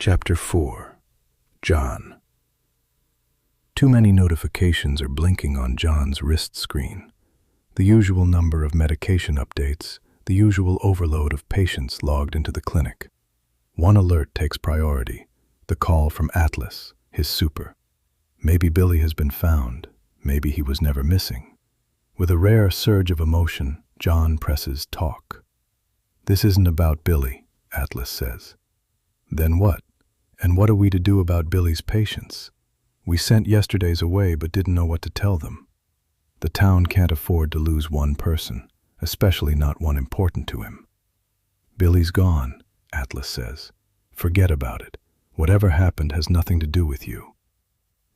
Chapter 4. John. Too many notifications are blinking on John's wrist screen. The usual number of medication updates, the usual overload of patients logged into the clinic. One alert takes priority, the call from Atlas, his super. Maybe Billy has been found, maybe he was never missing. With a rare surge of emotion, John presses talk. "This isn't about Billy," Atlas says. "Then what? And what are we to do about Billy's patients? We sent yesterday's away but didn't know what to tell them. The town can't afford to lose one person, especially not one important to him." "Billy's gone," Atlas says. "Forget about it. Whatever happened has nothing to do with you."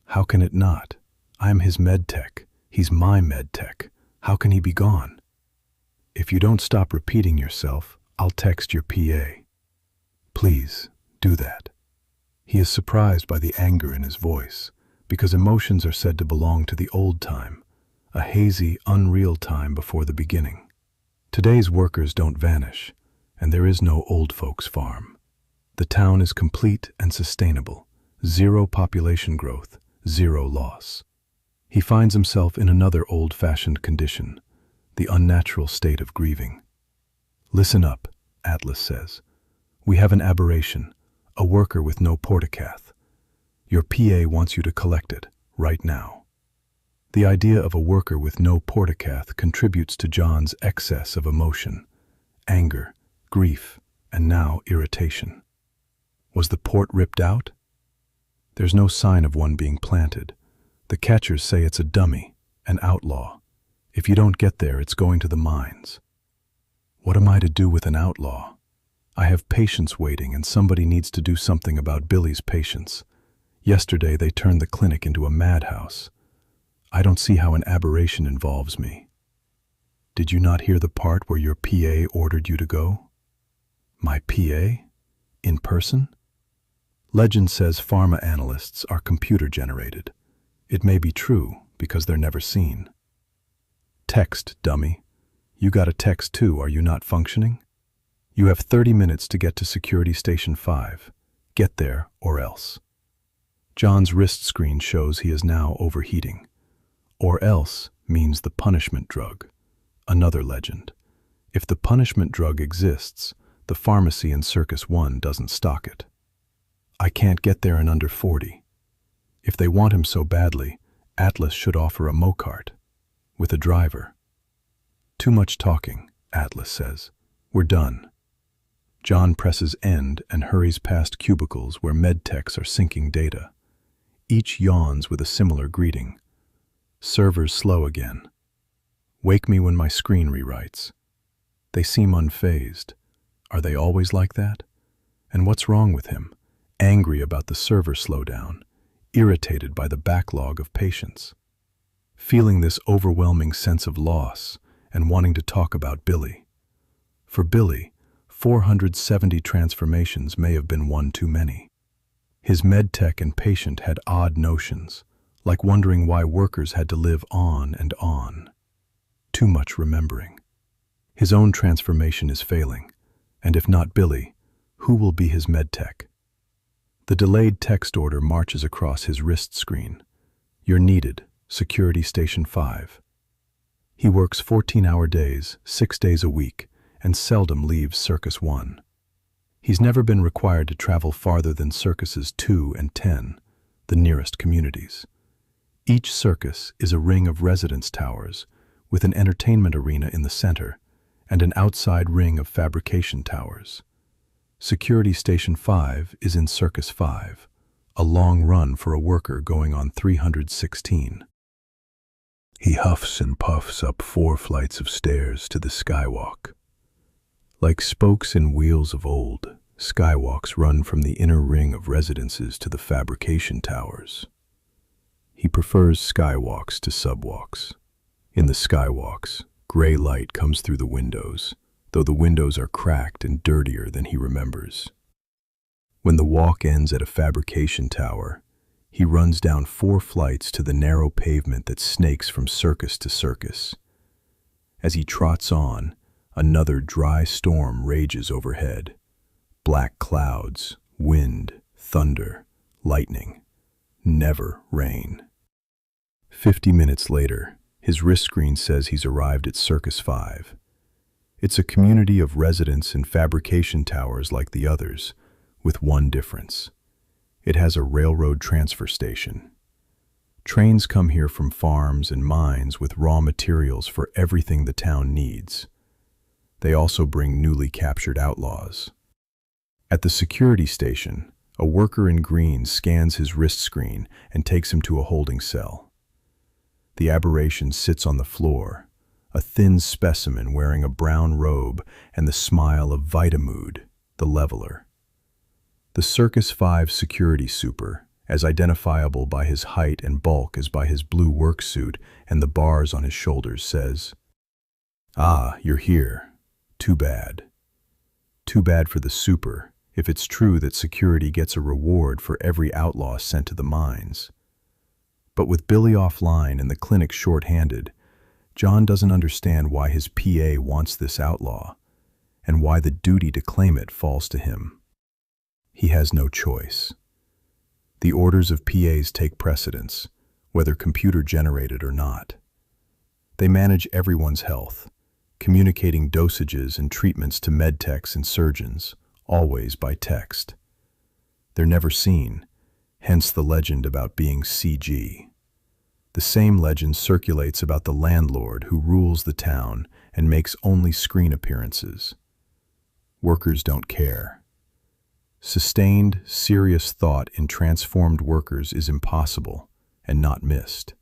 "How can it not? I'm his medtech. He's my medtech. How can he be gone?" "If you don't stop repeating yourself, I'll text your PA." "Please, do that." He is surprised by the anger in his voice, because emotions are said to belong to the old time, a hazy, unreal time before the beginning. Today's workers don't vanish, and there is no old folks' farm. The town is complete and sustainable, zero population growth, zero loss. He finds himself in another old-fashioned condition, the unnatural state of grieving. "Listen up," Atlas says. "We have an aberration, a worker with no portacath. Your PA wants you to collect it, right now." The idea of a worker with no portacath contributes to John's excess of emotion, anger, grief, and now irritation. Was the port ripped out? There's no sign of one being planted. The catchers say it's a dummy, an outlaw. If you don't get there, it's going to the mines. What am I to do with an outlaw? I have patients waiting, and somebody needs to do something about Billy's patients. Yesterday they turned the clinic into a madhouse. I don't see how an aberration involves me. Did you not hear the part where your PA ordered you to go? My PA? In person? Legend says pharma analysts are computer-generated. It may be true, because they're never seen. Text, dummy. You got a text too, are you not functioning? You have 30 minutes to get to Security Station 5. Get there, or else. John's wrist screen shows he is now overheating. Or else means the punishment drug. Another legend. If the punishment drug exists, the pharmacy in Circus 1 doesn't stock it. I can't get there in under 40. If they want him so badly, Atlas should offer a mocart. With a driver. Too much talking, Atlas says. We're done. John presses end and hurries past cubicles where medtechs are syncing data. Each yawns with a similar greeting. Servers slow again. Wake me when my screen rewrites. They seem unfazed. Are they always like that? And what's wrong with him? Angry about the server slowdown, irritated by the backlog of patients. Feeling this overwhelming sense of loss and wanting to talk about Billy. For Billy, 470 transformations may have been one too many. His medtech and patient had odd notions, like wondering why workers had to live on and on. Too much remembering. His own transformation is failing, and if not Billy, who will be his medtech? The delayed text order marches across his wrist screen. You're needed, Security Station 5. He works 14-hour days, 6 days a week, and seldom leaves Circus 1. He's never been required to travel farther than Circuses 2 and 10, the nearest communities. Each circus is a ring of residence towers, with an entertainment arena in the center, and an outside ring of fabrication towers. Security Station 5 is in Circus 5, a long run for a worker going on 316. He huffs and puffs up 4 flights of stairs to the skywalk. Like spokes in wheels of old, skywalks run from the inner ring of residences to the fabrication towers. He prefers skywalks to subwalks. In the skywalks, gray light comes through the windows, though the windows are cracked and dirtier than he remembers. When the walk ends at a fabrication tower, he runs down 4 flights to the narrow pavement that snakes from circus to circus. As he trots on, another dry storm rages overhead. Black clouds, wind, thunder, lightning, never rain. 50 minutes later, his wrist screen says he's arrived at Circus 5. It's a community of residents in fabrication towers like the others, with one difference. It has a railroad transfer station. Trains come here from farms and mines with raw materials for everything the town needs. They also bring newly captured outlaws. At the security station, a worker in green scans his wrist screen and takes him to a holding cell. The aberration sits on the floor, a thin specimen wearing a brown robe and the smile of Vitamood, the leveler. The Circus 5 security super, as identifiable by his height and bulk as by his blue work suit and the bars on his shoulders, says, "Ah, you're here. Too bad. Too bad for the super, if it's true that security gets a reward for every outlaw sent to the mines." But with Billy offline and the clinic short-handed, John doesn't understand why his PA wants this outlaw, and why the duty to claim it falls to him. He has no choice. The orders of PAs take precedence, whether computer-generated or not. They manage everyone's health, communicating dosages and treatments to medtechs and surgeons, always by text. They're never seen, hence the legend about being CG. The same legend circulates about the landlord who rules the town and makes only screen appearances. Workers don't care. Sustained, serious thought in transformed workers is impossible and not missed.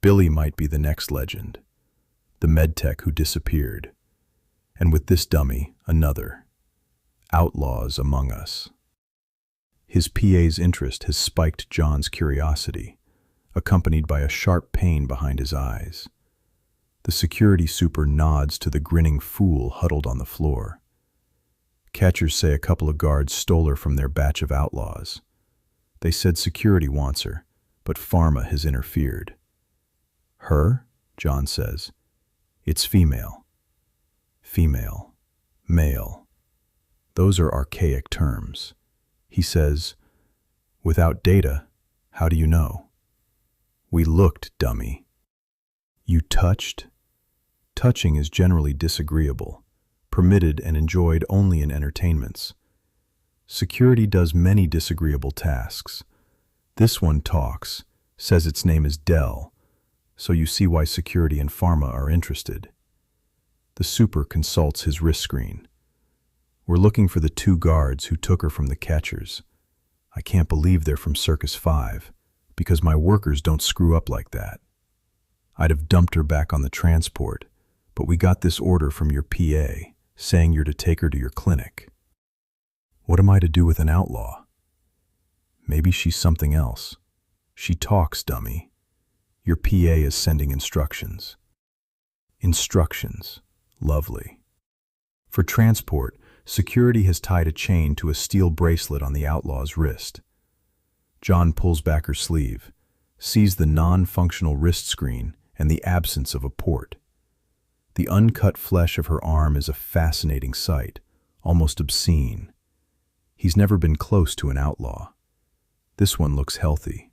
Billy might be the next legend, the medtech who disappeared, and with this dummy, another. Outlaws among us. His PA's interest has spiked John's curiosity, accompanied by a sharp pain behind his eyes. The security super nods to the grinning fool huddled on the floor. Catchers say a couple of guards stole her from their batch of outlaws. They said security wants her, but Pharma has interfered. Her? John says. It's female. Female. Male. Those are archaic terms. He says, without data, how do you know? We looked, dummy. You touched? Touching is generally disagreeable, permitted and enjoyed only in entertainments. Security does many disagreeable tasks. This one talks, says its name is Dell, so you see why security and Pharma are interested. The super consults his wrist screen. We're looking for the 2 guards who took her from the catchers. I can't believe they're from Circus 5, because my workers don't screw up like that. I'd have dumped her back on the transport, but we got this order from your PA, saying you're to take her to your clinic. What am I to do with an outlaw? Maybe she's something else. She talks, dummy. Your PA is sending instructions. Instructions. Lovely. For transport, security has tied a chain to a steel bracelet on the outlaw's wrist. John pulls back her sleeve, sees the non-functional wrist screen and the absence of a port. The uncut flesh of her arm is a fascinating sight, almost obscene. He's never been close to an outlaw. This one looks healthy.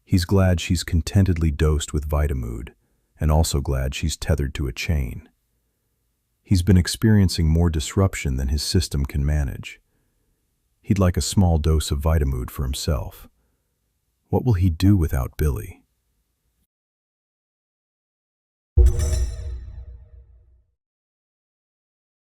He's glad she's contentedly dosed with Vitamood, and also glad she's tethered to a chain. He's been experiencing more disruption than his system can manage. He'd like a small dose of Vitamood for himself. What will he do without Billy?